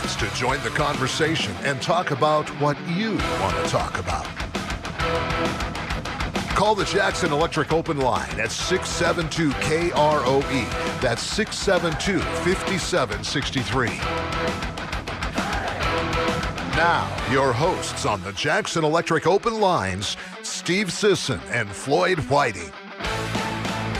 chance to join the conversation and talk about what you want to talk about. Call the Jackson Electric Open Line at 672-KROE. That's 672-5763. Now, your hosts on the Jackson Electric Open Lines, Steve Sisson and Floyd Whiting.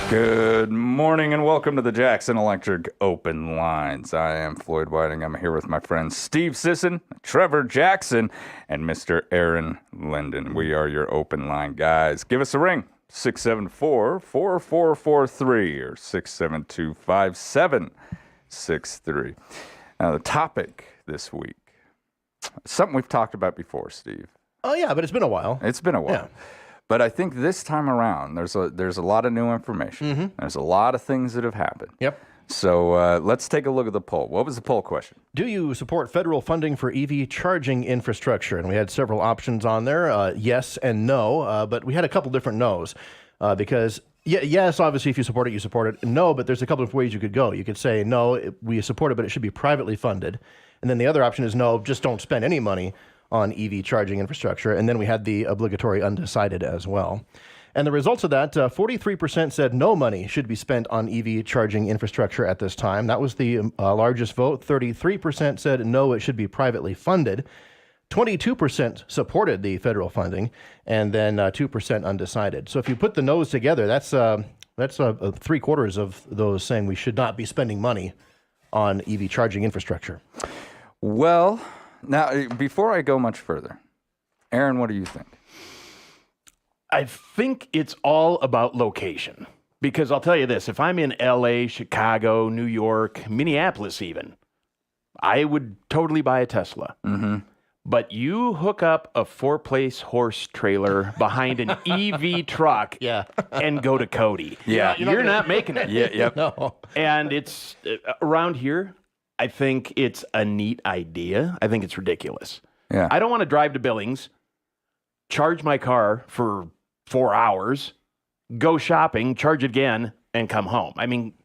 Good morning and welcome to the Jackson Electric Open Lines. I am Floyd Whiting. I'm here with my friends Steve Sisson, Trevor Jackson, and Mr. Aaron Linden. We are your open line guys. Give us a ring, 674-4443 or 672-5763. Now, the topic this week, something we've talked about before, Steve. Oh, yeah, but it's been a while. It's been a while. Yeah. But I think this time around, there's a lot of new information. Mm-hmm. There's a lot of things that have happened. Yep. So let's take a look at the poll. What was the poll question? Do you support federal funding for EV charging infrastructure? And we had several options on there, yes and no, but we had a couple different no's because, yes, obviously, if you support it, you support it. No, but there's a couple of ways you could go. You could say, no, we support it, but it should be privately funded. And then the other option is, no, just don't spend any money on EV charging infrastructure. And then we had the obligatory undecided as well. And the results of that, 43% said no money should be spent on EV charging infrastructure at this time. That was the largest vote. 33% said no, it should be privately funded. 22% supported the federal funding, and then 2% undecided. So if you put the no's together, that's 3/4 of those saying we should not be spending money on EV charging infrastructure. Well, now, before I go much further, Aaron, what do you think? I think it's all about location. Because I'll tell you this, if I'm in LA, Chicago, New York, Minneapolis even, I would totally buy a Tesla. Mm-hmm. But you hook up a 4-place horse trailer behind an EV truck and go to Cody. Yeah. You're not making it. Yeah, yep. No. And it's around here, I think it's a neat idea. I think it's ridiculous. Yeah. I don't want to drive to Billings, charge my car for 4 hours, go shopping, charge it again, and come home. I mean,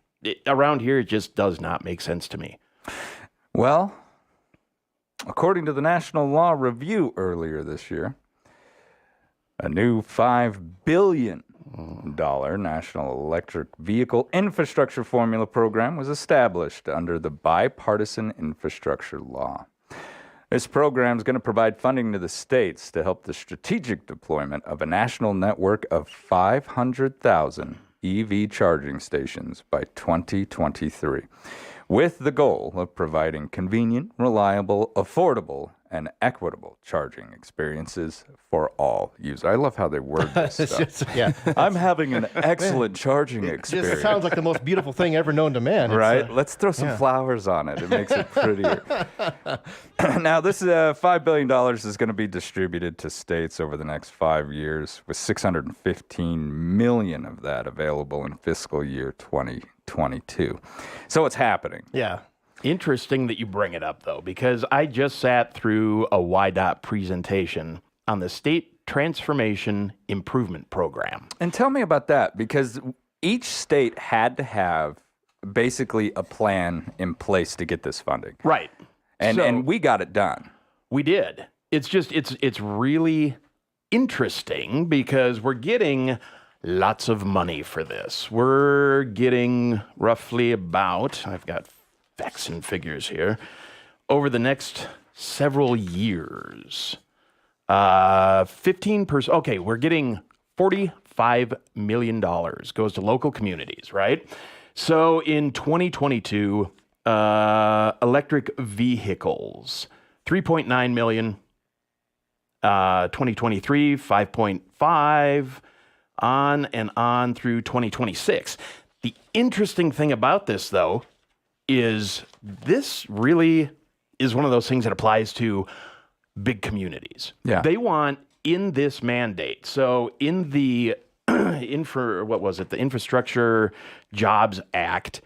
around here, it just does not make sense to me. Well, according to the National Law Review earlier this year, a new $5 billion National Electric Vehicle Infrastructure Formula Program was established under the Bipartisan Infrastructure Law. This program is going to provide funding to the states to help the strategic deployment of a national network of 500,000 EV charging stations by 2023, with the goal of providing convenient, reliable, affordable, and equitable charging experiences for all users. I love how they word this stuff. I'm having an excellent charging experience. It sounds like the most beautiful thing ever known to man. Right? Let's throw some flowers on it. It makes it prettier. Now, this $5 billion is going to be distributed to states over the next 5 years, with $615 million of that available in fiscal year 2022. So it's happening. Yeah. Interesting that you bring it up, though, because I just sat through a YDOT presentation on the State Transformation Improvement Program. And tell me about that, because each state had to have basically a plan in place to get this funding. Right. And we got it done. We did. It's just, it's really interesting because we're getting lots of money for this. We're getting roughly about, I've got facts and figures here, over the next several years. 15%, okay, we're getting $45 million goes to local communities, right? So in 2022, electric vehicles, 3.9 million, 2023, 5.5, on and on through 2026. The interesting thing about this, though, is this really is one of those things that applies to big communities. Yeah. They want in this mandate. So in the the Infrastructure Jobs Act,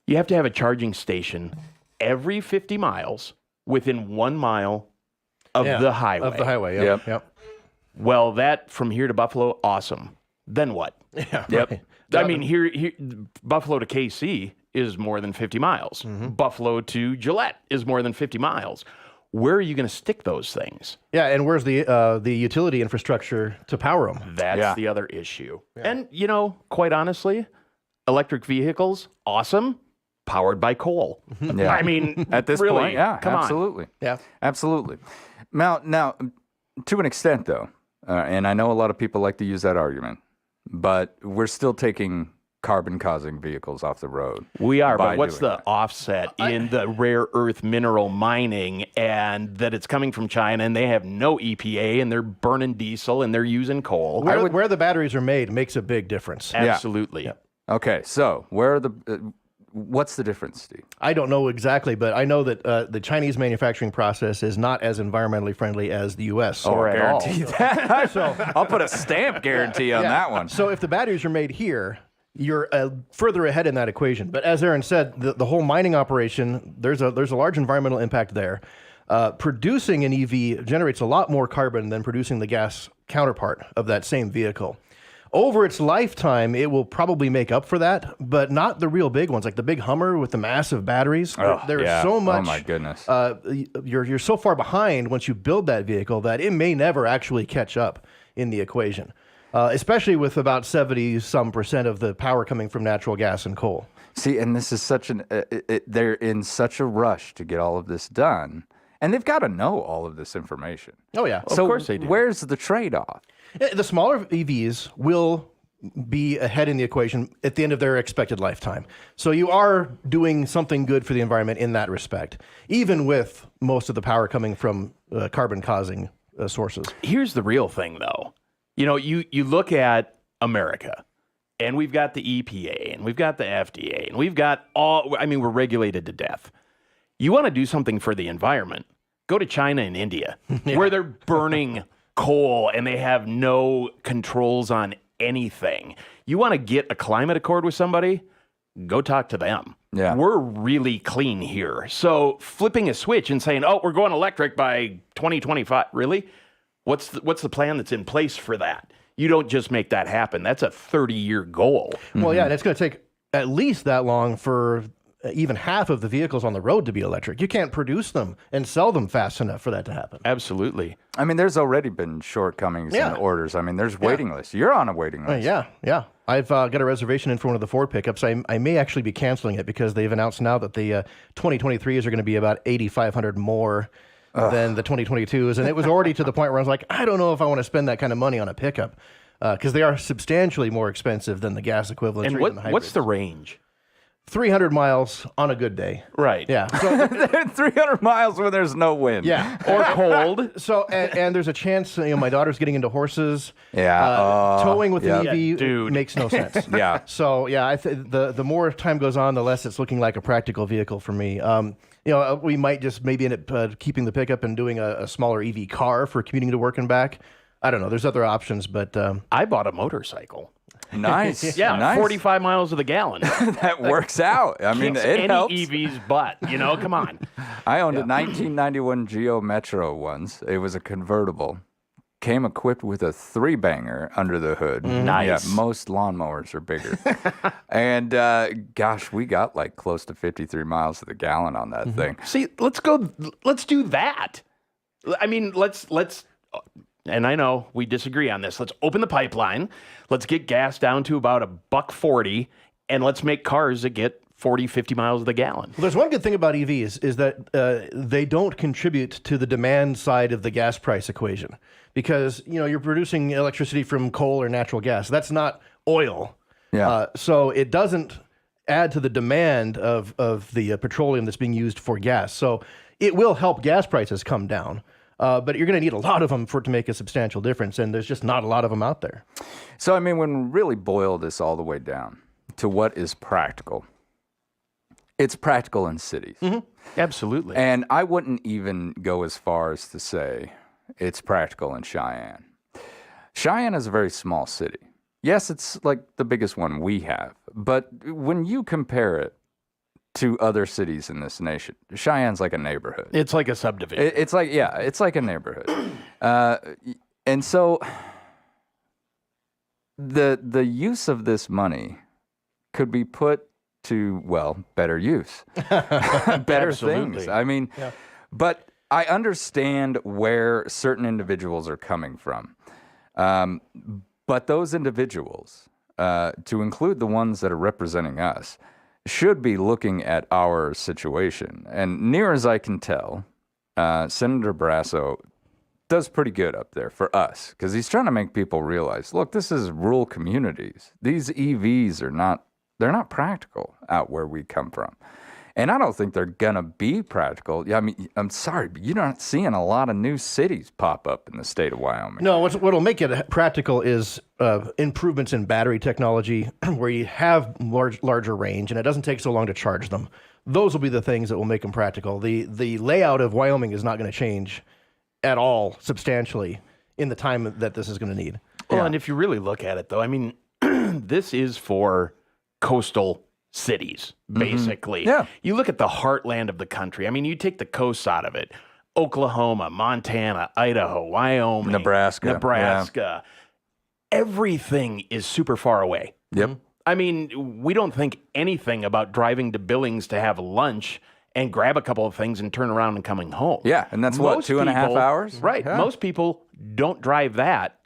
you have to have a charging station every 50 miles within 1 mile of the highway. Of the highway, yep. Well, that from here to Buffalo, awesome. Then what? Yeah. Yep. Right. I mean, here Buffalo to KC is more than 50 miles. Buffalo to Gillette is more than 50 miles. Where are you going to stick those things? Yeah, and where's the utility infrastructure to power them? That's the other issue. And, you know, quite honestly, electric vehicles, awesome, powered by coal. Yeah. I mean, At this really, point, yeah, come absolutely. on. Yeah. Absolutely. Now, to an extent, though, and I know a lot of people like to use that argument, but we're still taking carbon-causing vehicles off the road. We are, by but what's doing the that. offset in the rare earth mineral mining and that it's coming from China and they have no EPA and they're burning diesel and they're using coal? Where the batteries are made makes a big difference. Absolutely. Okay, so where are the... what's the difference, Steve? I don't know exactly, but I know that the Chinese manufacturing process is not as environmentally friendly as the U.S. Or at all. Guarantee that. So I'll put a stamp guarantee on that one. So if the batteries are made here, you're further ahead in that equation. But as Aaron said, the whole mining operation, there's a large environmental impact there. Producing an EV generates a lot more carbon than producing the gas counterpart of that same vehicle. Over its lifetime, it will probably make up for that, but not the real big ones, like the big Hummer with the massive batteries. There is so much. Oh my goodness. You're so far behind once you build that vehicle that it may never actually catch up in the equation. Especially with about 70% of the power coming from natural gas and coal. See, and this is such they're in such a rush to get all of this done, and they've got to know all of this information. Oh, yeah. So of course they do. Where's the trade-off? The smaller EVs will be ahead in the equation at the end of their expected lifetime. So you are doing something good for the environment in that respect, even with most of the power coming from carbon-causing sources. Here's the real thing, though. You know, you look at America, and we've got the EPA, and we've got the FDA, and we've got we're regulated to death. You want to do something for the environment, go to China and India, where they're burning coal and they have no controls on anything. You want to get a climate accord with somebody, go talk to them. Yeah. We're really clean here. So flipping a switch and saying, oh, we're going electric by 2025, really? What's the plan that's in place for that? You don't just make that happen. That's a 30-year goal. Well, yeah, and it's going to take at least that long for even half of the vehicles on the road to be electric. You can't produce them and sell them fast enough for that to happen. Absolutely. I mean, there's already been shortcomings in orders. I mean, there's waiting lists. You're on a waiting list. Yeah. I've got a reservation in for one of the Ford pickups. I may actually be canceling it because they've announced now that the 2023s are going to be about 8,500 more than the 2022s. And it was already to the point where I was like, I don't know if I want to spend that kind of money on a pickup because they are substantially more expensive than the gas equivalent. And what's the range? 300 miles on a good day. Right. Yeah. So, 300 miles when there's no wind. yeah. Or cold. So, and there's a chance, my daughter's getting into horses. Yeah. Towing with an Yeah, EV dude. makes no sense. Yeah. So, yeah, the more time goes on, the less it's looking like a practical vehicle for me. We might just maybe end up keeping the pickup and doing a smaller EV car for commuting to work and back. I don't know. There's other options, but I bought a motorcycle. Nice. Yeah, nice. 45 miles to the gallon. That works out. I mean, Kicks it any helps. EV's butt, come on. I owned a 1991 Geo Metro once. It was a convertible. Came equipped with a 3-banger under the hood. Nice. Yeah, most lawnmowers are bigger. And gosh, we got like close to 53 miles to the gallon on that thing. See, let's do that. I mean, let's and I know we disagree on this. Let's open the pipeline. Let's get gas down to about $1.40, and let's make cars that get 40, 50 miles to the gallon. Well, there's one good thing about EVs is that they don't contribute to the demand side of the gas price equation because, you're producing electricity from coal or natural gas. That's not oil. Yeah. So it doesn't add to the demand of the petroleum that's being used for gas. So it will help gas prices come down. But you're going to need a lot of them for it to make a substantial difference, and there's just not a lot of them out there. So, I mean, when we really boil this all the way down to what is practical, it's practical in cities. Absolutely. And I wouldn't even go as far as to say it's practical in Cheyenne. Cheyenne is a very small city. Yes, it's like the biggest one we have. But when you compare it to other cities in this nation, Cheyenne's like a neighborhood. It's like a subdivision. It's like a neighborhood. And so the use of this money could be put to, well, better use, better Absolutely. things. I mean, but I understand where certain individuals are coming from. But those individuals, to include the ones that are representing us, should be looking at our situation. And near as I can tell, Senator Barrasso does pretty good up there for us because he's trying to make people realize, look, this is rural communities. These EVs they're not practical out where we come from. And I don't think they're going to be practical. I mean, I'm sorry, but you're not seeing a lot of new cities pop up in the state of Wyoming. No, what'll make it practical is improvements in battery technology where you have larger range and it doesn't take so long to charge them. Those will be the things that will make them practical. The layout of Wyoming is not going to change at all substantially in the time that this is going to need. Well, and if you really look at it, though, I mean, this is for coastal cities, basically. Yeah. You look at the heartland of the country. I mean, you take the coasts out of it. Oklahoma, Montana, Idaho, Wyoming, Nebraska. Everything is super far away. Yep. I mean, we don't think anything about driving to Billings to have lunch and grab a couple of things and turn around and coming home. Yeah, and that's what, 2.5 hours? Right. Yeah. Most people don't drive that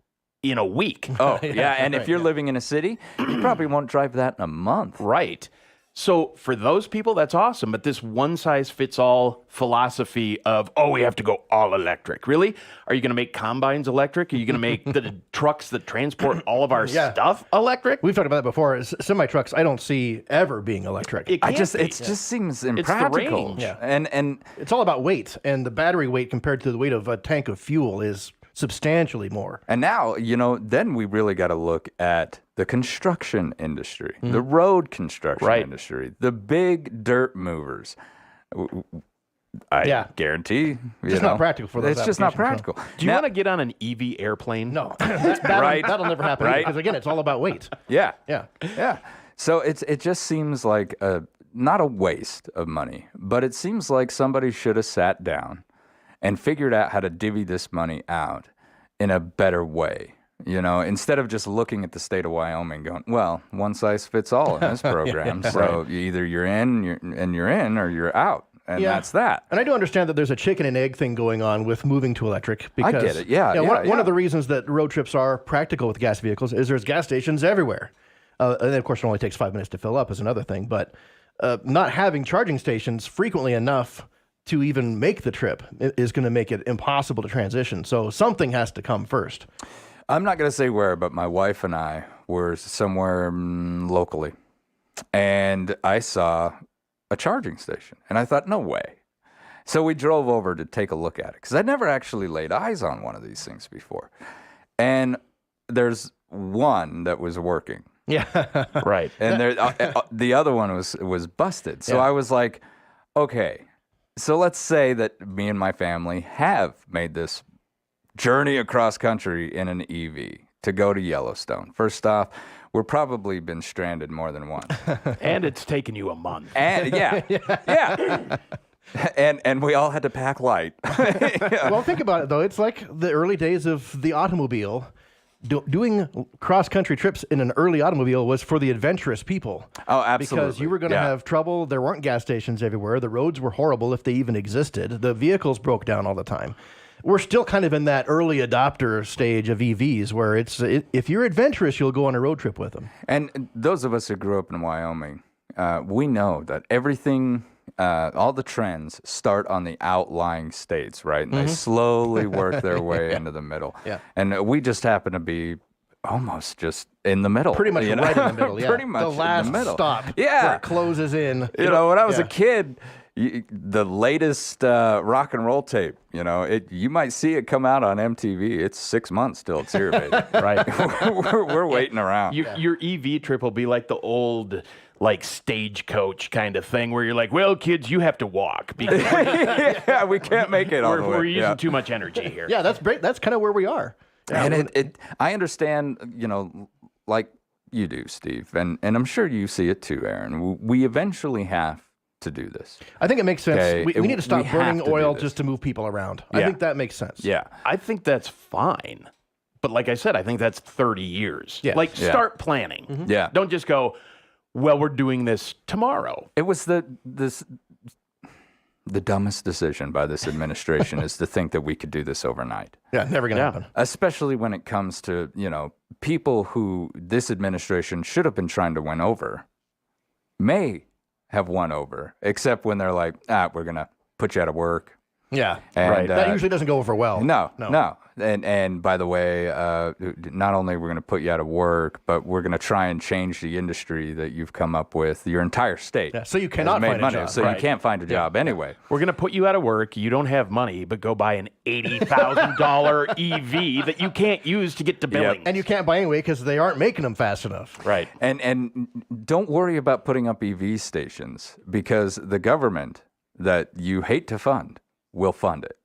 in a week. Oh, yeah, and if you're living in a city, you probably won't drive that in a month. Right. So for those people, that's awesome. But this one-size-fits-all philosophy of, we have to go all electric. Really? Are you going to make combines electric? Are you going to make the trucks that transport all of our stuff electric? We've talked about that before. Semi-trucks, I don't see ever being electric. It Just just seems the impractical. range. Yeah. And It's all about weight, and the battery weight compared to the weight of a tank of fuel is substantially more. And now, then we really got to look at the construction industry, the road construction industry, the big dirt movers. I guarantee, It's not practical for those It's just not applications, practical. Do you want to get on an EV airplane? No, Right. that'll never happen Right. because, again, it's all about weight. Yeah. Yeah. Yeah. So it just seems like not a waste of money, but it seems like somebody should have sat down and figured out how to divvy this money out in a better way. Instead of just looking at the state of Wyoming going, well, one size fits all in this program. So either you're in, or you're out. And that's that. And I do understand that there's a chicken and egg thing going on with moving to electric. Because, I get it. Yeah. One of the reasons that road trips are practical with gas vehicles is there's gas stations everywhere. And then, of course, it only takes 5 minutes to fill up is another thing. But not having charging stations frequently enough to even make the trip is going to make it impossible to transition. So something has to come first. I'm not going to say where, but my wife and I were somewhere locally, and I saw a charging station, and I thought, no way. So we drove over to take a look at it, because I'd never actually laid eyes on one of these things before. And there's one that was working. Yeah. Right. And the other one was busted. So I was like, okay, so let's say that me and my family have made this journey across country in an EV to go to Yellowstone. First off, we're probably been stranded more than once. And it's taken you a month. And yeah. And we all had to pack light. Well, think about it, though. It's like the early days of the automobile. Doing cross-country trips in an early automobile was for the adventurous people. Oh, absolutely. Because you were going to have trouble. There weren't gas stations everywhere. The roads were horrible if they even existed. The vehicles broke down all the time. We're still kind of in that early adopter stage of EVs where if you're adventurous, you'll go on a road trip with them. And those of us who grew up in Wyoming, we know that everything, all the trends start on the outlying states, right? And they slowly work their way into the middle. Yeah. And we just happen to be almost just in the middle. Pretty much right in the middle, yeah. Pretty much the last in the middle. stop Yeah. where it closes in. When I was a kid, the latest rock and roll tape, you might see it come out on MTV. It's 6 months till it's here, baby. Right. we're waiting around. Your EV trip will be like the old, stagecoach kind of thing where you're like, well, kids, you have to walk because Yeah, we can't make it all the way. we're using too much energy here. Yeah, that's great. That's kind of where we are. And I understand, like you do, Steve, and I'm sure you see it too, Aaron. We eventually have to do this. I think it makes sense. Okay, We need to stop we have burning to do oil this. just to move people around. Yeah. I think that makes sense. Yeah. I think that's fine. But like I said, I think that's 30 years. Yeah. Start planning. Yeah. Don't just go, well, we're doing this tomorrow. It was the dumbest decision by this administration is to think that we could do this overnight. Yeah, never going to happen. Especially when it comes to, people who this administration should have been trying to win over, may have won over, except when they're like, we're going to put you out of work. Yeah, And, right. That usually doesn't go over well. No. And by the way, not only we're going to put you out of work, but we're going to try and change the industry that you've come up with. Your entire state. Yeah, so you cannot made find money, a job. so you can't find a job anyway. We're going to put you out of work. You don't have money, but go buy an $80,000 EV that you can't use to get to Billings. And you can't buy anyway because they aren't making them fast enough. Right. And don't worry about putting up EV stations because the government that you hate to fund will fund it.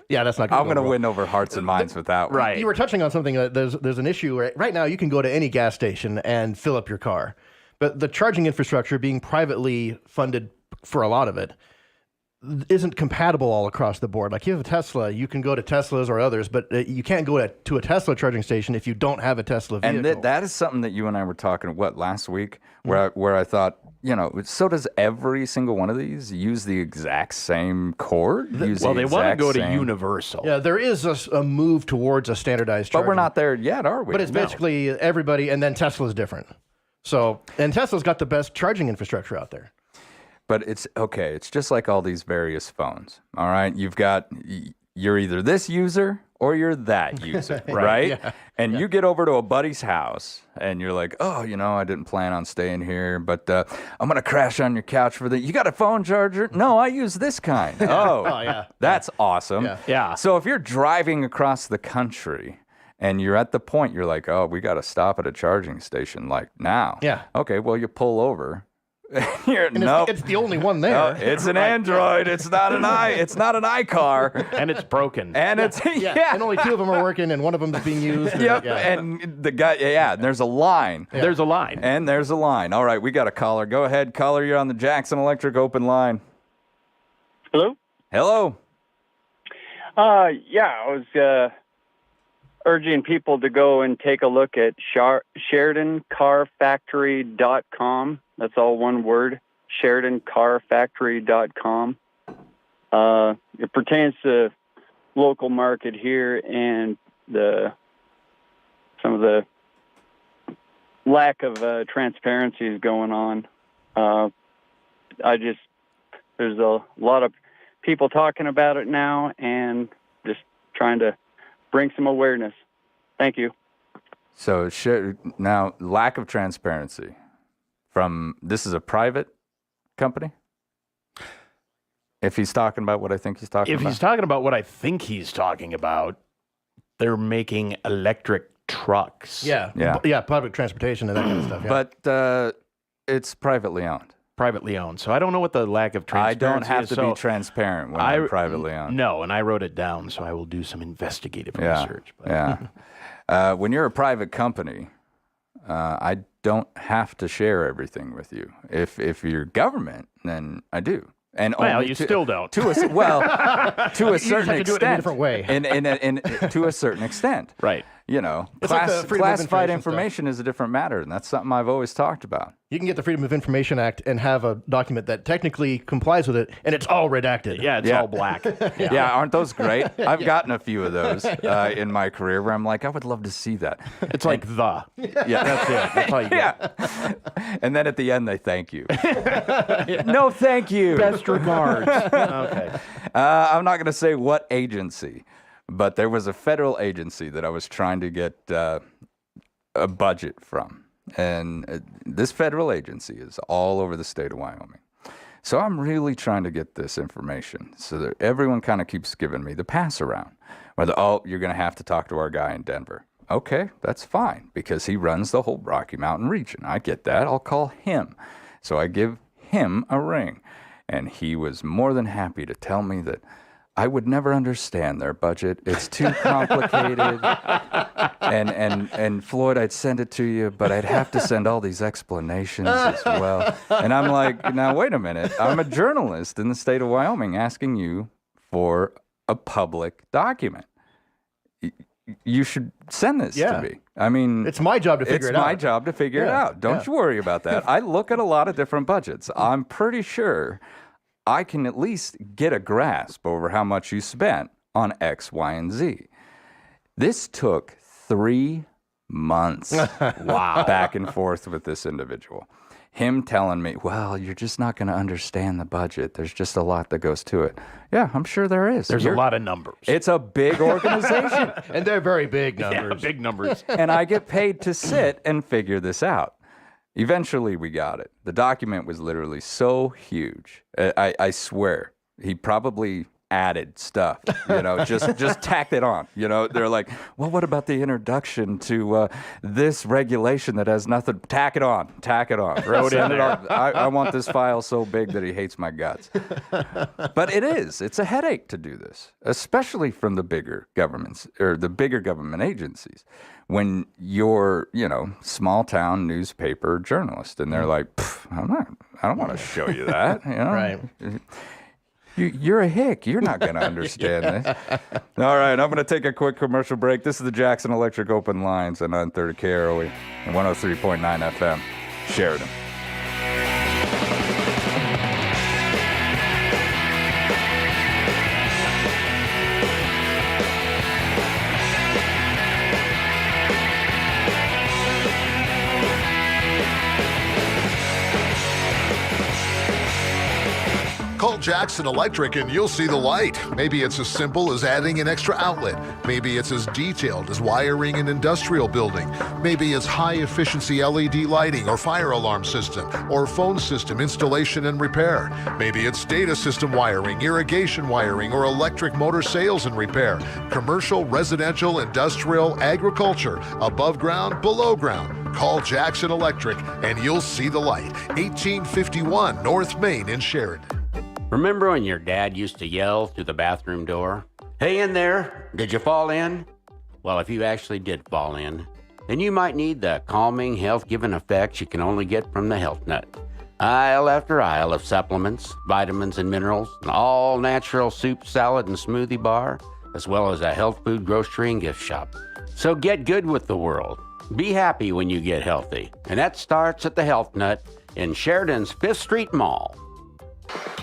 Yeah, that's not I'm going to win over hearts and minds with that one. Right. You were touching on something. There's an issue right now. You can go to any gas station and fill up your car, but the charging infrastructure being privately funded for a lot of it isn't compatible all across the board. Like you have a Tesla, you can go to Teslas or others, but you can't go to a Tesla charging station if you don't have a Tesla vehicle. And that is something that you and I were talking last week, where I thought, so does every single one of these use the exact same cord? They want to go to universal. Yeah, there is a move towards a standardized charging. But we're not there yet, are we? But it's basically everybody, and then Tesla's different. So, and Tesla's got the best charging infrastructure out there. But it's okay. It's just like all these various phones. All right. You're either this user or you're that user, right? Yeah. And you get over to a buddy's house and you're like, I didn't plan on staying here, but I'm going to crash on your couch for the. You got a phone charger? No, I use this kind. Oh, yeah. That's awesome. Yeah. So if you're driving across the country and you're at the point, you're like, we got to stop at a charging station like now. Yeah. Okay, well, you pull over. It's the only one there. No, it's an Android. It's not an It's not an iCar. And it's broken. And it's And only two of them are working, and one of them is being used. Yep. And the guy. And there's a line. Yeah. There's a line. And there's a line. All right, we got a caller. Go ahead, caller. You're on the Jackson Electric open line. Hello? Hello. I was urging people to go and take a look at SheridanCarFactory.com. That's all one word, SheridanCarFactory.com. It pertains to local market here and some of the lack of transparency is going on. There's a lot of people talking about it now and just trying to bring some awareness. Thank you. So now, lack of transparency this is a private company? If he's talking about what I think he's talking about? If he's talking about what I think he's talking about, they're making electric trucks. Yeah, public transportation and that kind of stuff. Yeah. But it's privately owned. Privately owned. So I don't know what the lack of I transparency don't have is. to be transparent when I'm privately owned. No, and I wrote it down, so I will do some investigative research. But. Yeah. When you're a private company, I don't have to share everything with you. If you're government, then I do. And you still don't. To a certain You just have to do it in a different way. To a certain extent. Right. It's like the Freedom of classified Information information is a different matter, and that's something I've always talked about. You can get the Freedom of Information Act and have a document that technically complies with it, and it's all redacted. Yeah, it's all black. Yeah, aren't those great? I've gotten a few of those in my career where I'm like, I would love to see that. It's like the. Yeah, That's it. That's all you get. Yeah. And then at the end, they thank you. No, thank you. Best regards. Okay. I'm not going to say what agency, but there was a federal agency that I was trying to get a budget from. And this federal agency is all over the state of Wyoming. So I'm really trying to get this information so that everyone kind of keeps giving me the pass around. Whether, you're going to have to talk to our guy in Denver. Okay, that's fine because he runs the whole Rocky Mountain region. I get that. I'll call him. So I give him a ring. And he was more than happy to tell me that I would never understand their budget. It's too complicated. and Floyd, I'd send it to you, but I'd have to send all these explanations as well. And I'm like, now, wait a minute. I'm a journalist in the state of Wyoming asking you for a public document. you should send this Yeah. to me. I mean, It's my job to figure it out. It's my job to figure it Yeah, out. Don't yeah. you worry about that. I look at a lot of different budgets. I'm pretty sure I can at least get a grasp over how much you spent on X, Y, and Z. This took 3 months. Wow. Back and forth with this individual. Him telling me, well, you're just not going to understand the budget. There's just a lot that goes to it. Yeah, I'm sure there is. There's a lot of numbers. It's a big organization. And they're very big numbers. Yeah, big numbers. And I get paid to sit and figure this out. Eventually, we got it. The document was literally so huge. I swear, he probably added stuff, just tacked it on. They're like, well, what about the introduction to this regulation that has nothing? Tack it on. Wrote in there. I want this file so big that he hates my guts. But it's a headache to do this, especially from the bigger governments or the bigger government agencies. When you're, small town newspaper journalist, and they're like, I don't want to show you that. Right. You're a hick. You're not going to understand this. All right, I'm going to take a quick commercial break. This is the Jackson Electric Open Lines on 930 KROE and 103.9 FM, Sheridan. Call Jackson Electric and you'll see the light. Maybe it's as simple as adding an extra outlet. Maybe it's as detailed as wiring an industrial building. Maybe it's high-efficiency LED lighting or fire alarm system or phone system installation and repair. Maybe it's data system wiring, irrigation wiring, or electric motor sales and repair. Commercial, residential, industrial, agriculture, above ground, below ground. Call Jackson Electric and you'll see the light. 1851 North Main in Sheridan. Remember when your dad used to yell through the bathroom door, "Hey, in there, did you fall in?" Well, if you actually did fall in, then you might need the calming, health-giving effects you can only get from the Health Nut. Aisle after aisle of supplements, vitamins, and minerals, an all-natural soup, salad, and smoothie bar, as well as a health food grocery and gift shop. So get good with the world. Be happy when you get healthy. And that starts at the Health Nut in Sheridan's 5th Street Mall.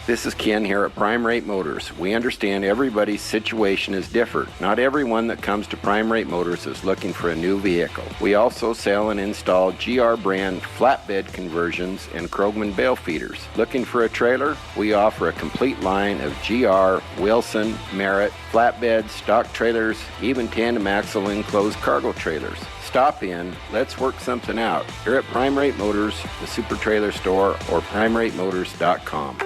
This is Ken here at Prime Rate Motors. We understand everybody's situation is different. Not everyone that comes to Prime Rate Motors is looking for a new vehicle. We also sell and install GR brand flatbed conversions and Krogman bale feeders. Looking for a trailer? We offer a complete line of GR, Wilson, Merritt, flatbeds, stock trailers, even tandem axle enclosed cargo trailers. Stop in, let's work something out. Here at Prime Rate Motors, the Super Trailer Store, or PrimeRateMotors.com.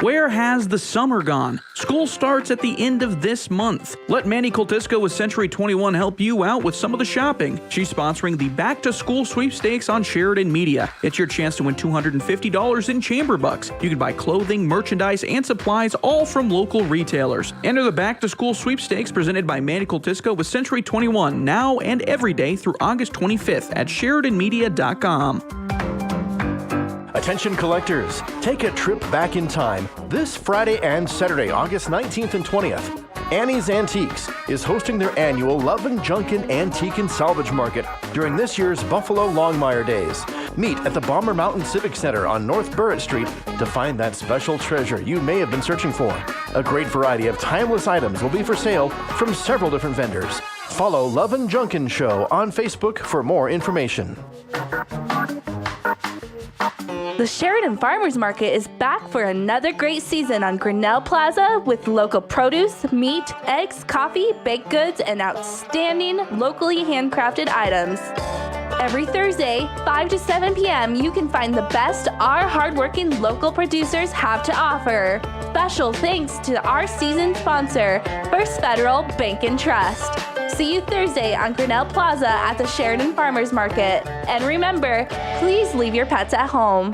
Where has the summer gone? School starts at the end of this month. Let Manny Coltisco with Century 21 help you out with some of the shopping. She's sponsoring the Back to School Sweepstakes on Sheridan Media. It's your chance to win $250 in chamber bucks. You can buy clothing, merchandise, and supplies all from local retailers. Enter the Back to School Sweepstakes presented by Manny Coltisco with Century 21 now and every day through August 25th at SheridanMedia.com. Attention collectors, take a trip back in time this Friday and Saturday, August 19th and 20th. Annie's Antiques is hosting their annual Love and Junkin Antique and Salvage Market during this year's Buffalo Longmire Days. Meet at the Bomber Mountain Civic Center on North Burritt Street to find that special treasure you may have been searching for. A great variety of timeless items will be for sale from several different vendors. Follow Love and Junkin Show on Facebook for more information. The Sheridan Farmers Market is back for another great season on Grinnell Plaza with local produce, meat, eggs, coffee, baked goods, and outstanding locally handcrafted items. Every Thursday, 5 to 7 p.m., you can find the best our hardworking local producers have to offer. Special thanks to our season sponsor, First Federal Bank and Trust. See you Thursday on Grinnell Plaza at the Sheridan Farmers Market. And remember, please leave your pets at home.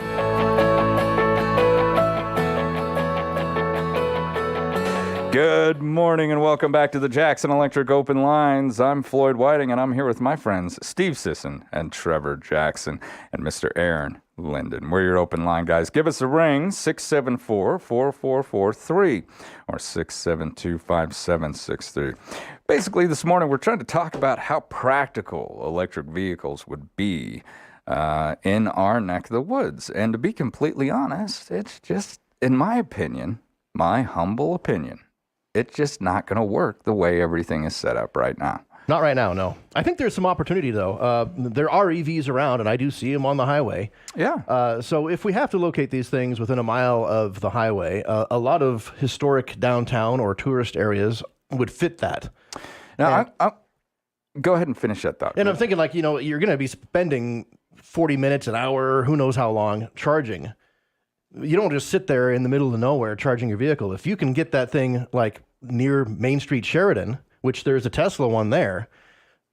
Good morning and welcome back to the Jackson Electric Open Lines. I'm Floyd Whiting and I'm here with my friends Steve Sisson and Trevor Jackson and Mr. Aaron Linden. We're your open line guys. Give us a ring, 674-4443 or 672-5763. Basically this morning we're trying to talk about how practical electric vehicles would be in our neck of the woods. And to be completely honest, it's just, in my opinion, my humble opinion, it's just not going to work the way everything is set up right now. Not right now, no. I think there's some opportunity, though. There are EVs around, and I do see them on the highway. Yeah. So if we have to locate these things within a mile of the highway, a lot of historic downtown or tourist areas would fit that. Now, go ahead and finish that thought. And I'm thinking, like, you're going to be spending 40 minutes, an hour, who knows how long, charging. You don't just sit there in the middle of nowhere charging your vehicle. If you can get that thing like near Main Street Sheridan, which there's a Tesla one there,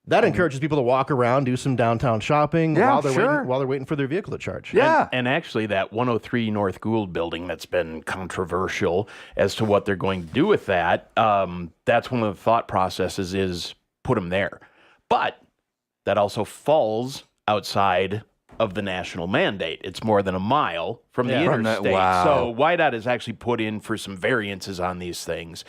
that encourages people to walk around, do some downtown shopping while they're waiting for their vehicle to charge. Yeah. And actually that 103 North Gould building that's been controversial as to what they're going to do with that, that's one of the thought processes is put them there. But that also falls outside of the national mandate. It's more than a mile from the interstate. Wow. So YDOT has actually put in for some variances on these things.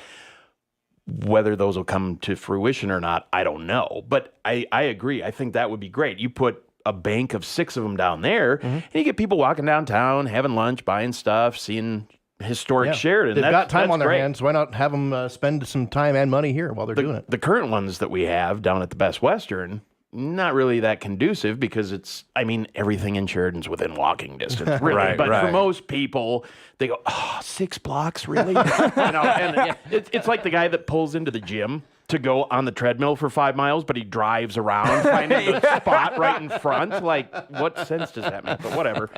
Whether those will come to fruition or not, I don't know. But I agree. I think that would be great. You put a bank of 6 of them down there, and you get people walking downtown, having lunch, buying stuff, seeing historic Sheridan. They've got time on their hands. Why not have them spend some time and money here while they're doing it? The current ones that we have down at the Best Western, not really that conducive because everything in Sheridan's within walking distance, really. Right, but right. for most people, they go, 6 blocks, really? And it's like the guy that pulls into the gym to go on the treadmill for 5 miles, but he drives around finding the spot right in front. Like, what sense does that make? But whatever.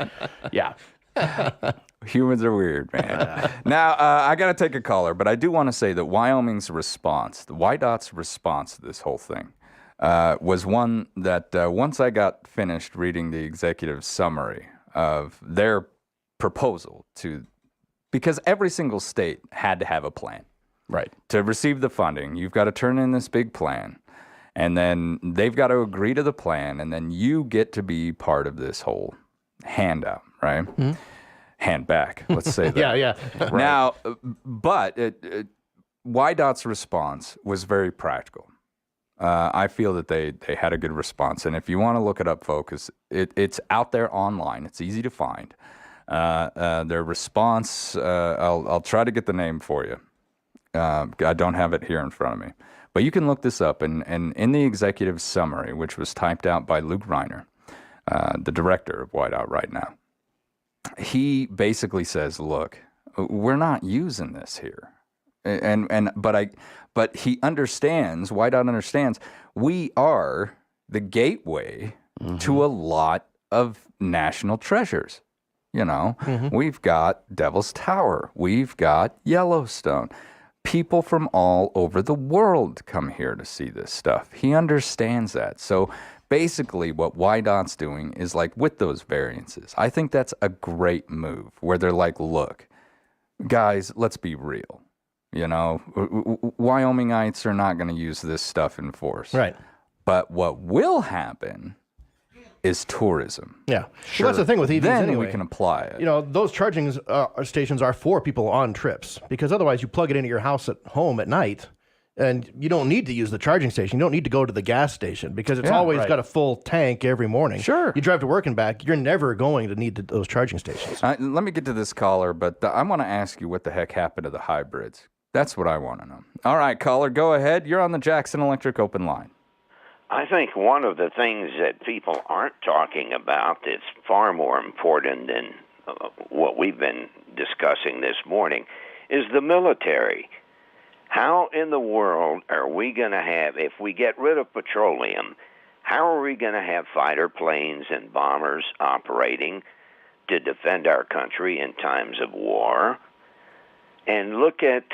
Yeah. Humans are weird, man. Now, I got to take a caller, but I do want to say that Wyoming's response, the YDOT's response to this whole thing, was one that once I got finished reading the executive summary of their proposal because every single state had to have a plan. Right. To receive the funding, you've got to turn in this big plan, and then they've got to agree to the plan, and then you get to be part of this whole handout, right? Mm-hmm. Hand back, let's say that. Yeah. Right. Now, but YDOT's response was very practical. I feel that they had a good response. And if you want to look it up, folks, it's out there online. It's easy to find. Their response, I'll try to get the name for you. I don't have it here in front of me. But you can look this up. And in the executive summary, which was typed out by Luke Reiner, the director of YDOT right now, he basically says, look, we're not using this here. But he understands, YDOT understands, we are the gateway to a lot of national treasures. We've got Devil's Tower. We've got Yellowstone. People from all over the world come here to see this stuff. He understands that. So basically what YDOT's doing is like with those variances, I think that's a great move where they're like, look, guys, let's be real. Wyomingites are not going to use this stuff in force. Right. But what will happen is tourism. Yeah. Sure. Well, that's the thing with EVs then anyway. we can apply it. Those charging stations are for people on trips because otherwise you plug it into your house at home at night and you don't need to use the charging station. You don't need to go to the gas station because it's always got a full tank every morning. Sure. You drive to work and back, you're never going to need those charging stations. Let me get to this caller, but I want to ask you what the heck happened to the hybrids. That's what I want to know. All right, caller, go ahead. You're on the Jackson Electric Open Line. I think one of the things that people aren't talking about that's far more important than what we've been discussing this morning is the military. How in the world are we going to have, if we get rid of petroleum, how are we going to have fighter planes and bombers operating to defend our country in times of war? And look at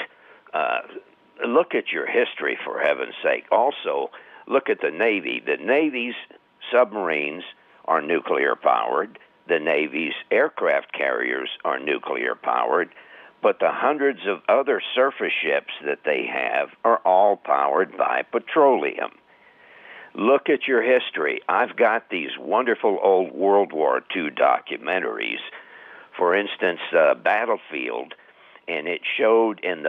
your history, for heaven's sake. Also, look at the Navy. The Navy's submarines are nuclear-powered. The Navy's aircraft carriers are nuclear-powered. but the hundreds of other surface ships that they have are all powered by petroleum. Look at your history. I've got these wonderful old World War II documentaries. For instance, Battlefield, and it showed in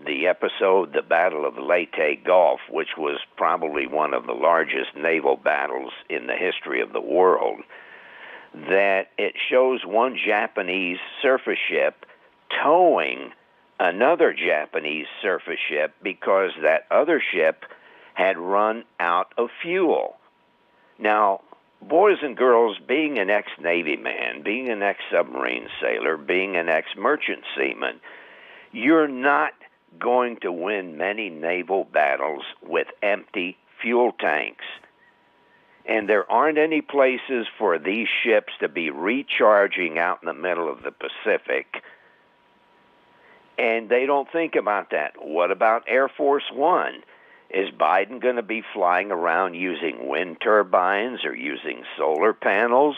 the episode The Battle of Leyte Gulf, which was probably one of the largest naval battles in the history of the world, that it shows one Japanese surface ship towing another Japanese surface ship because that other ship had run out of fuel. Now, boys and girls, being an ex-Navy man, being an ex-submarine sailor, being an ex-merchant seaman, you're not going to win many naval battles with empty fuel tanks. And there aren't any places for these ships to be recharging out in the middle of the Pacific. And they don't think about that. What about Air Force One? Is Biden going to be flying around using wind turbines or using solar panels?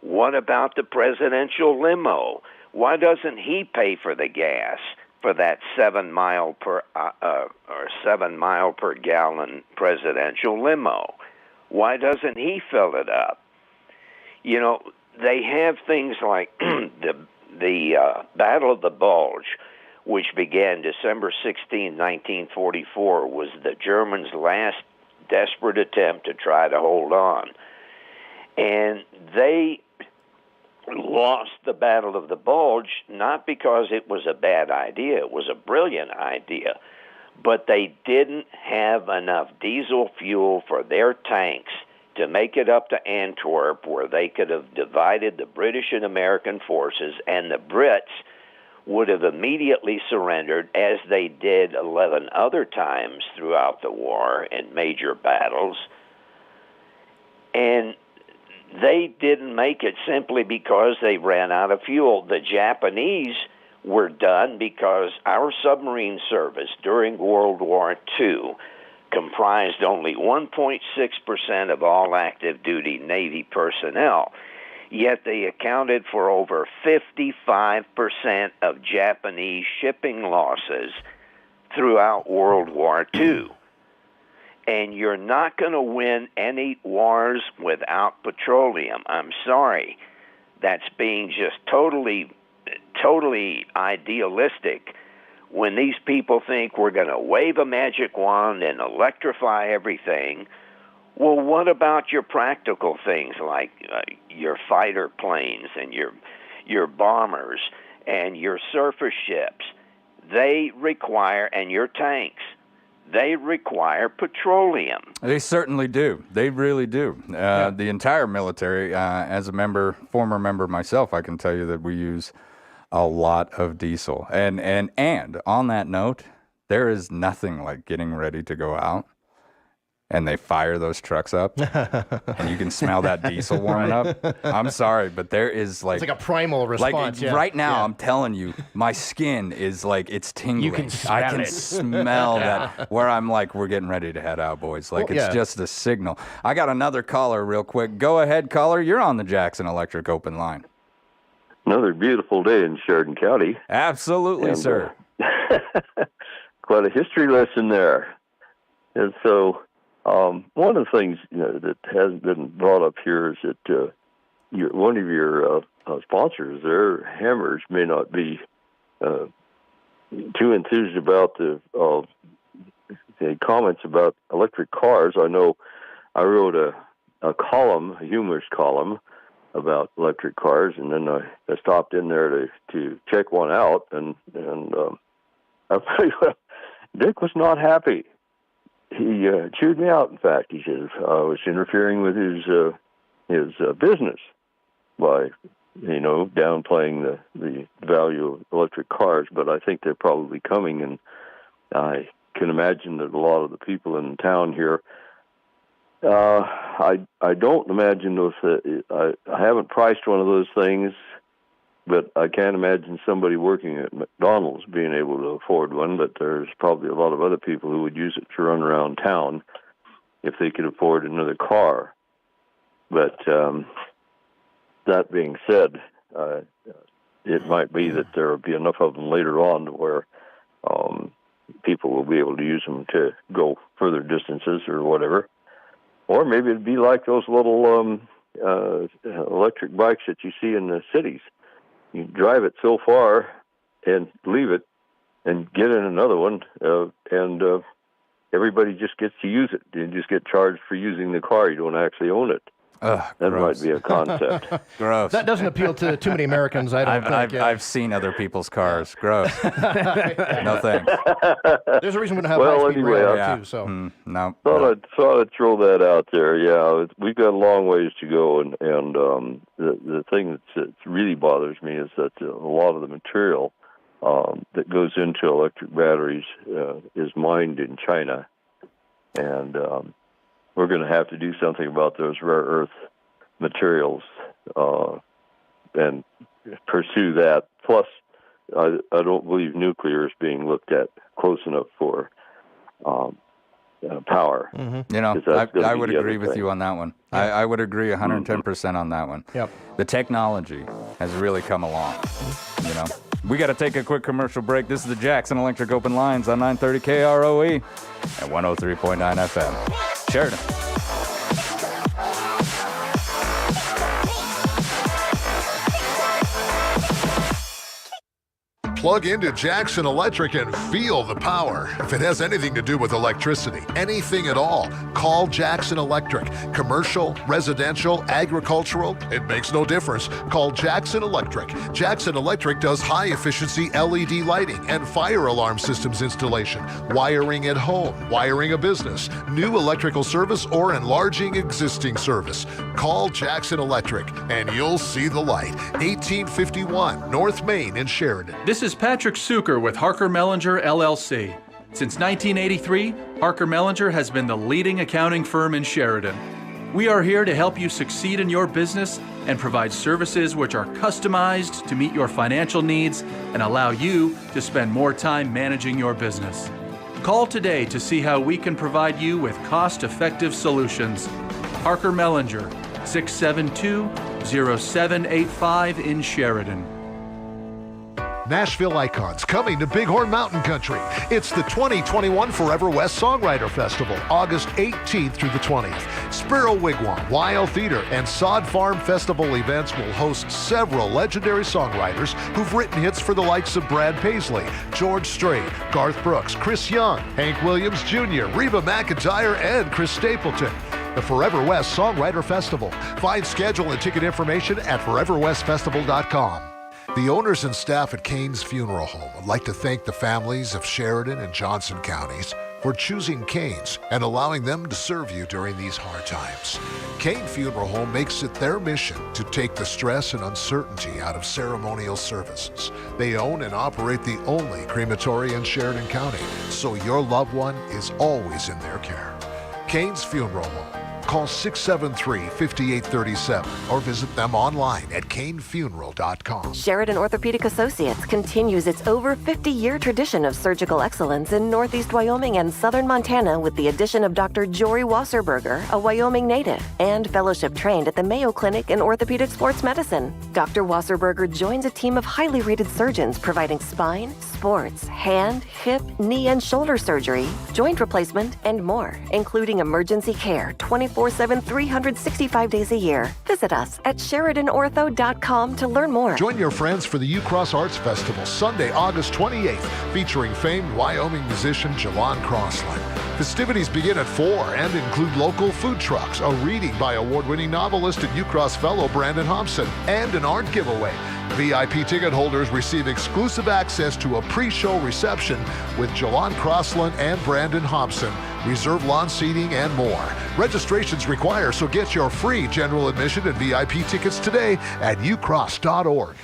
What about the presidential limo? Why doesn't he pay for the gas for that 7 mile per gallon presidential limo? Why doesn't he fill it up? You know, they have things like the Battle of the Bulge, which began December 16, 1944, was the Germans' last desperate attempt to try to hold on. And they lost the Battle of the Bulge not because it was a bad idea, it was a brilliant idea, but they didn't have enough diesel fuel for their tanks to make it up to Antwerp, where they could have divided the British and American forces, and the Brits would have immediately surrendered, as they did 11 other times throughout the war in major battles. And they didn't make it simply because they ran out of fuel. The Japanese were done because our submarine service during World War II comprised only 1.6% of all active duty Navy personnel. Yet they accounted for over 55% of Japanese shipping losses throughout World War II. And you're not going to win any wars without petroleum. I'm sorry. That's being just totally idealistic when these people think we're going to wave a magic wand and electrify everything. Well, what about your practical things like your fighter planes and your bombers and your surface ships? They require, and your tanks, they require petroleum. They certainly do. They really do. The entire military, as a former member myself, I can tell you that we use a lot of diesel. And on that note, there is nothing like getting ready to go out and they fire those trucks up and you can smell that diesel warming up. I'm sorry, but there is it's like a primal response. Right now, I'm telling you, my skin is like, it's tingling. You can smell I can it. smell that, where I'm like, we're getting ready to head out, boys. Like, it's just a signal. I got another caller real quick. Go ahead, caller. You're on the Jackson Electric open line. Another beautiful day in Sheridan County. Absolutely, and, sir. Quite a history lesson there. And so one of the things that hasn't been brought up here is that one of your sponsors, their Hammers, may not be too enthused about the comments about electric cars. I know I wrote a column, a humorous column, about electric cars, and then I stopped in there to check one out, and I'll tell you what, Dick was not happy. He chewed me out. In fact, he said I was interfering with his business by downplaying the value of electric cars. But I think they're probably coming, and I can imagine that a lot of the people in town here. I don't imagine those. I haven't priced one of those things, but I can't imagine somebody working at McDonald's being able to afford one. But there's probably a lot of other people who would use it to run around town if they could afford another car. But that being said, it might be that there will be enough of them later on to where people will be able to use them to go further distances or whatever. Or maybe it'd be like those little electric bikes that you see in the cities. You drive it so far and leave it and get in another one, and everybody just gets to use it. You just get charged for using the car. You don't actually own it. That gross. might be a concept. Gross. That doesn't appeal to too many Americans, I don't think. I've seen other people's cars. Gross. No thanks. There's a reason we don't have Well, high-speed anyway, rail, too. So. No. Thought I'd throw that out there. Yeah, we've got a long ways to go, and the thing that really bothers me is that a lot of the material that goes into electric batteries is mined in China, and we're going to have to do something about those rare earth materials and pursue that. Plus, I don't believe nuclear is being looked at close enough for power. You know, I would agree with you on that one. I would agree 110% on that one. Yep. The technology has really come along, you know. We got to take a quick commercial break. This is the Jackson Electric Open Lines on 930 KROE and 103.9 FM. Sheridan. Plug into Jackson Electric and feel the power. If it has anything to do with electricity, anything at all, call Jackson Electric. Commercial, residential, agricultural, it makes no difference. Call Jackson Electric. Jackson Electric does high-efficiency LED lighting and fire alarm systems installation, wiring at home, wiring a business, new electrical service, or enlarging existing service. Call Jackson Electric and you'll see the light. 1851 North Main in Sheridan. This is Patrick Suker with Harker Mellinger LLC. Since 1983, Harker Mellinger has been the leading accounting firm in Sheridan. We are here to help you succeed in your business and provide services which are customized to meet your financial needs and allow you to spend more time managing your business. Call today to see how we can provide you with cost-effective solutions. Harker Mellinger, 672-0785 in Sheridan. Nashville Icons coming to Bighorn Mountain Country. It's the 2021 Forever West Songwriter Festival, August 18th through the 20th. Sparrow Wigwam, Weil Theater, and Sod Farm Festival events will host several legendary songwriters who've written hits for the likes of Brad Paisley, George Strait, Garth Brooks, Chris Young, Hank Williams Jr., Reba McEntire, and Chris Stapleton. The Forever West Songwriter Festival. Find schedule and ticket information at foreverwestfestival.com. The owners and staff at Kane's Funeral Home would like to thank the families of Sheridan and Johnson counties for choosing Kane's and allowing them to serve you during these hard times. Kane Funeral Home makes it their mission to take the stress and uncertainty out of ceremonial services. They own and operate the only crematory in Sheridan County, so your loved one is always in their care. Kane's Funeral Home. Call 673-5837 or visit them online at canefuneral.com. Sheridan Orthopedic Associates continues its over 50-year tradition of surgical excellence in Northeast Wyoming and Southern Montana with the addition of Dr. Jory Wasserberger, a Wyoming native, and fellowship trained at the Mayo Clinic in Orthopedic Sports Medicine. Dr. Wasserberger joins a team of highly rated surgeons providing spine, sports, hand, hip, knee, and shoulder surgery, joint replacement, and more, including emergency care 24/7, 365 days a year. Visit us at SheridanOrtho.com to learn more. Join your friends for the U-Cross Arts Festival, Sunday, August 28th, featuring famed Wyoming musician Jalon Crossland. Festivities begin at 4 and include local food trucks, a reading by award-winning novelist and U-Cross fellow Brandon Hobson, and an art giveaway. VIP ticket holders receive exclusive access to a pre-show reception with Jalon Crossland and Brandon Hobson, reserved lawn seating, and more. Registrations required, so get your free general admission and VIP tickets today at ucross.org.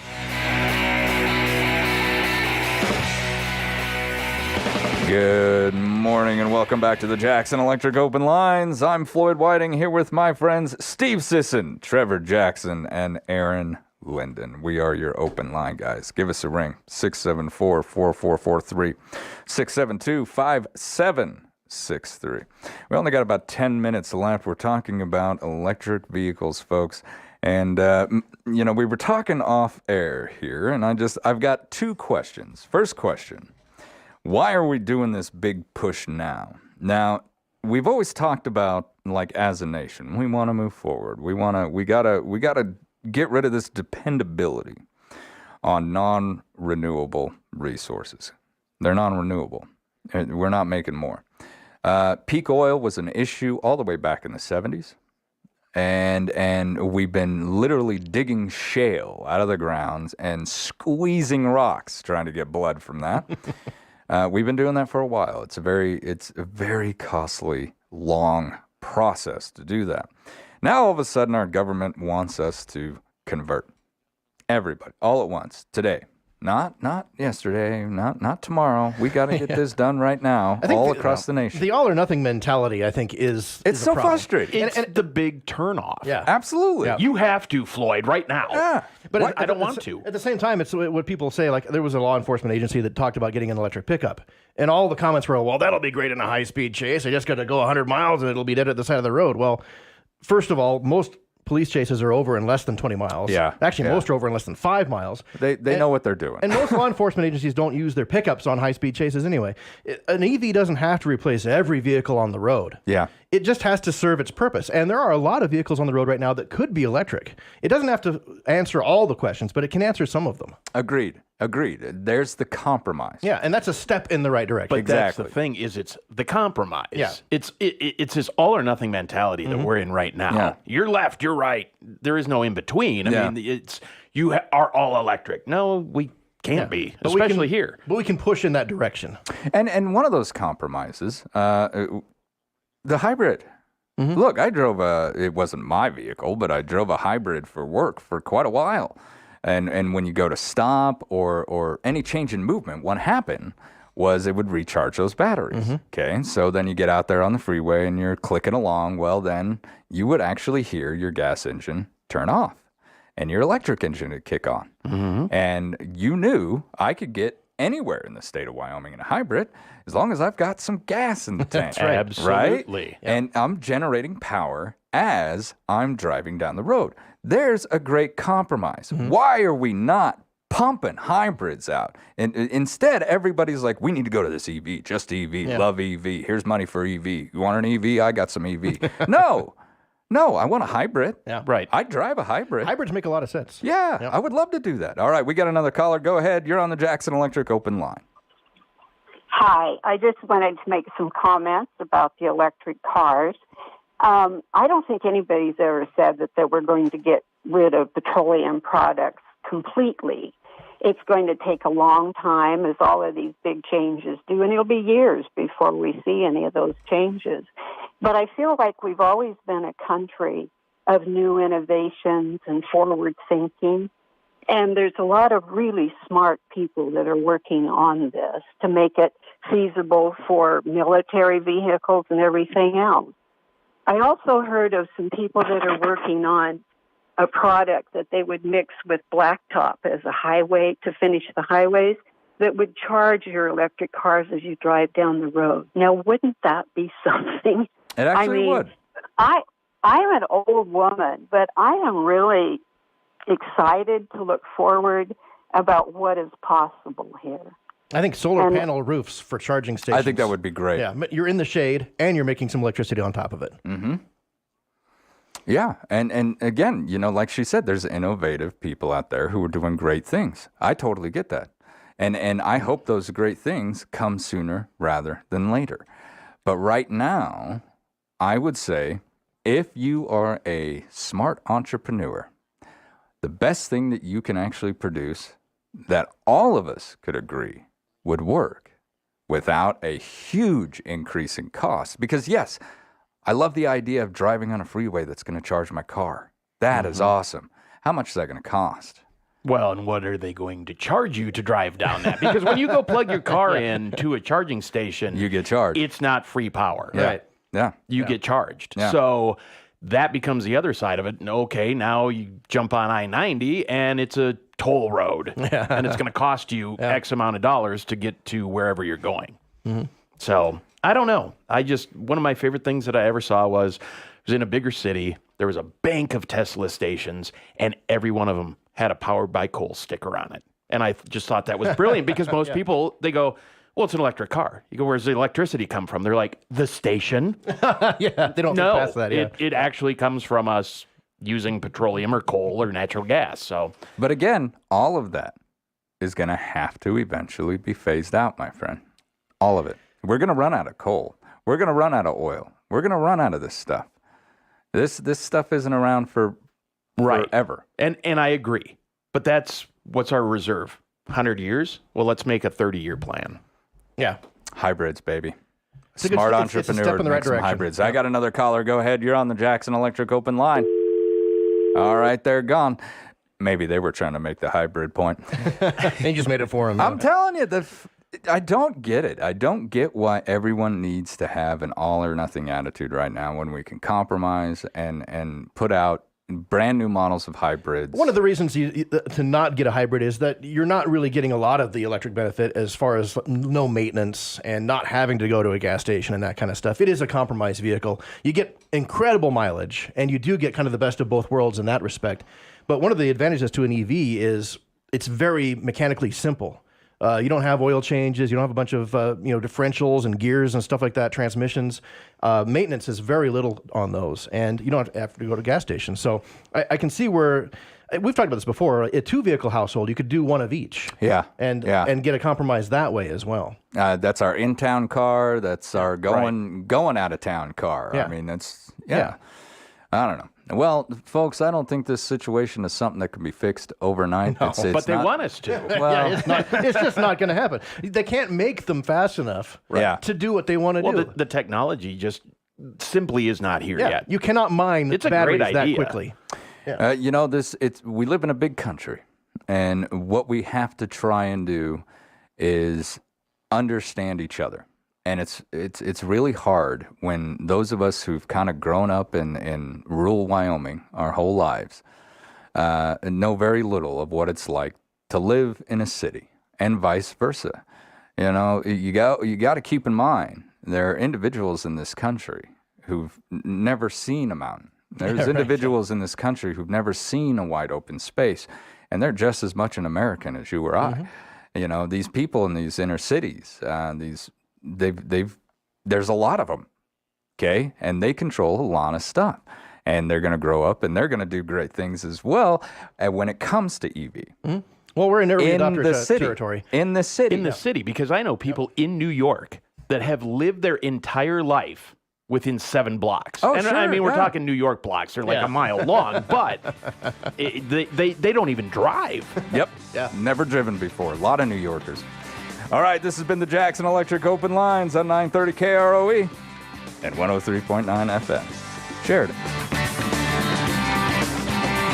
Good morning and welcome back to the Jackson Electric Open Lines. I'm Floyd Whiting here with my friends Steve Sisson, Trevor Jackson, and Aaron Linden. We are your open line guys. Give us a ring, 674-4443, 672-5763. We only got about 10 minutes left. We're talking about electric vehicles, folks, And, we were talking off air here, and I've got two questions. First question, why are we doing this big push now? Now, we've always talked about, like, as a nation, we want to move forward. We gotta get rid of this dependability on non-renewable resources. They're non-renewable. We're not making more. Peak oil was an issue all the way back in the 70s. And we've been literally digging shale out of the grounds and squeezing rocks trying to get blood from that. We've been doing that for a while. It's a very costly, long process to do that. Now all of a sudden our government wants us to convert everybody all at once today. Not yesterday, not tomorrow. We got to get this done right now, all across the nation. The all or nothing mentality, I think, is so a problem. frustrating. It's the big turnoff. Yeah, absolutely. Yeah. You have to, Floyd, right now. Yeah. But I don't want to. At the same time, it's what people say. Like, there was a law enforcement agency that talked about getting an electric pickup, and all the comments were, "Well, that'll be great in a high-speed chase. I just got to go 100 miles, and it'll be dead at the side of the road." Well, first of all, most police chases are over in less than 20 miles. Yeah. Actually, most are over in less than 5 miles. They know what they're doing. And most law enforcement agencies don't use their pickups on high-speed chases anyway. An EV doesn't have to replace every vehicle on the road. Yeah. It just has to serve its purpose. And there are a lot of vehicles on the road right now that could be electric. It doesn't have to answer all the questions, but it can answer some of them. Agreed. There's the compromise. Yeah, and that's a step in the right direction. But that's the thing, is it's the compromise. Yeah. It's this all or nothing mentality that we're in right now. Yeah. You're left, you're right. There is no in between. I mean, it's are all electric. No, we can't be, But especially here. But we can push in that direction. And one of those compromises, the hybrid. Look, I drove it wasn't my vehicle, but I drove a hybrid for work for quite a while. And when you go to stop or any change in movement, what happened was it would recharge those batteries. Okay, so then you get out there on the freeway and you're clicking along. Well, then you would actually hear your gas engine turn off and your electric engine would kick on. And you knew I could get anywhere in the state of Wyoming in a hybrid as long as I've got some gas in the tank. That's right. Absolutely. Right? Yeah. And I'm generating power as I'm driving down the road. There's a great compromise. Why are we not pumping hybrids out? And instead, everybody's like, we need to go to this EV, just EV, love EV. Here's money for EV. You want an EV? I got some EV. No, I want a hybrid. Yeah. Right. I drive a hybrid. Hybrids make a lot of sense. Yeah, I would love to do that. All right, we got another caller. Go ahead. You're on the Jackson Electric open line. Hi, I just wanted to make some comments about the electric cars. I don't think anybody's ever said that we're going to get rid of petroleum products completely. It's going to take a long time, as all of these big changes do, and it'll be years before we see any of those changes. But I feel like we've always been a country of new innovations and forward thinking. And there's a lot of really smart people that are working on this to make it feasible for military vehicles and everything else. I also heard of some people that are working on a product that they would mix with blacktop as a highway to finish the highways that would charge your electric cars as you drive down the road. Now, wouldn't that be something? It actually would. I'm an old woman, but I am really excited to look forward about what is possible here. I think solar panel roofs for charging stations. I think that would be great. Yeah, you're in the shade and you're making some electricity on top of it. Yeah, and again, like she said, there's innovative people out there who are doing great things. I totally get that. And I hope those great things come sooner rather than later. But right now, I would say if you are a smart entrepreneur, the best thing that you can actually produce that all of us could agree would work without a huge increase in cost. Because yes, I love the idea of driving on a freeway that's going to charge my car. That is awesome. How much is that going to cost? Well, and what are they going to charge you to drive down that? Because when you go plug your car in to a charging station, you get charged. It's not free power. Yeah. Right. Yeah. You get charged. Yeah. So that becomes the other side of it. Okay, now you jump on I-90 and it's a toll road. And it's going to cost you X amount of dollars to get to wherever you're going. So I don't know. One of my favorite things that I ever saw was in a bigger city. there was a bank of Tesla stations, and every one of them had a powered by coal sticker on it. And I just thought that was brilliant because most people, they go, well, it's an electric car. You go, where's the electricity come from? They're like, the station? Yeah, they don't No, think past that. Yeah. it actually comes from us using petroleum or coal or natural gas. So, But again, all of that is going to have to eventually be phased out, my friend. All of it. We're going to run out of coal. We're going to run out of oil. We're going to run out of this stuff. This stuff isn't around for forever. And I agree. But what's our reserve? 100 years? Well, let's make a 30-year plan. Yeah. Hybrids, baby. It's a good- Smart it's a entrepreneur step in the right makes some direction. hybrids. I got another caller. Go ahead. You're on the Jackson Electric open line. All right, they're gone. Maybe they were trying to make the hybrid point. He just made it for him. I'm telling you, I don't get it. I don't get why everyone needs to have an all or nothing attitude right now when we can compromise and put out brand new models of hybrids. One of the reasons to not get a hybrid is that you're not really getting a lot of the electric benefit as far as no maintenance and not having to go to a gas station and that kind of stuff. It is a compromise vehicle. You get incredible mileage, and you do get kind of the best of both worlds in that respect. But one of the advantages to an EV is it's very mechanically simple. You don't have oil changes. You don't have a bunch of differentials and gears and stuff like that, transmissions. Maintenance is very little on those, and you don't have to go to gas stations. So I can see where we've talked about this before. A two-vehicle household, you could do one of each. Yeah, and get a compromise that way as well. That's our in-town car. That's our going out-of-town car. Yeah. I mean, that's I don't know. Well, folks, I don't think this situation is something that can be fixed overnight. No, but they want us to. Well, it's just not going to happen. They can't make them fast enough to do what they want to do. Well, the technology just simply is not here yet. You cannot mine It's a batteries great that idea. quickly. We live in a big country, and what we have to try and do is understand each other. And it's really hard when those of us who've kind of grown up in rural Wyoming our whole lives know very little of what it's like to live in a city, and vice versa. You know, you got to keep in mind there are individuals in this country who've never seen a mountain. There's individuals in this country who've never seen a wide open space, and they're just as much an American as you or I. Mm-hmm. You know, these people in these inner cities, there's a lot of them, okay? And they control a lot of stuff. And they're going to grow up, and they're going to do great things as well when it comes to EV. Mm-hmm. Well, we're in early adopter city. territory. In the city. In the city, because I know people in New York that have lived their entire life within 7 blocks. Oh, and sure, I mean, we're talking New York blocks. They're like a mile long, but they don't even drive. Yep. Never driven before. A lot of New Yorkers. All right, this has been the Jackson Electric Open Lines on 930 KROE and 103.9 FM. Sheridan.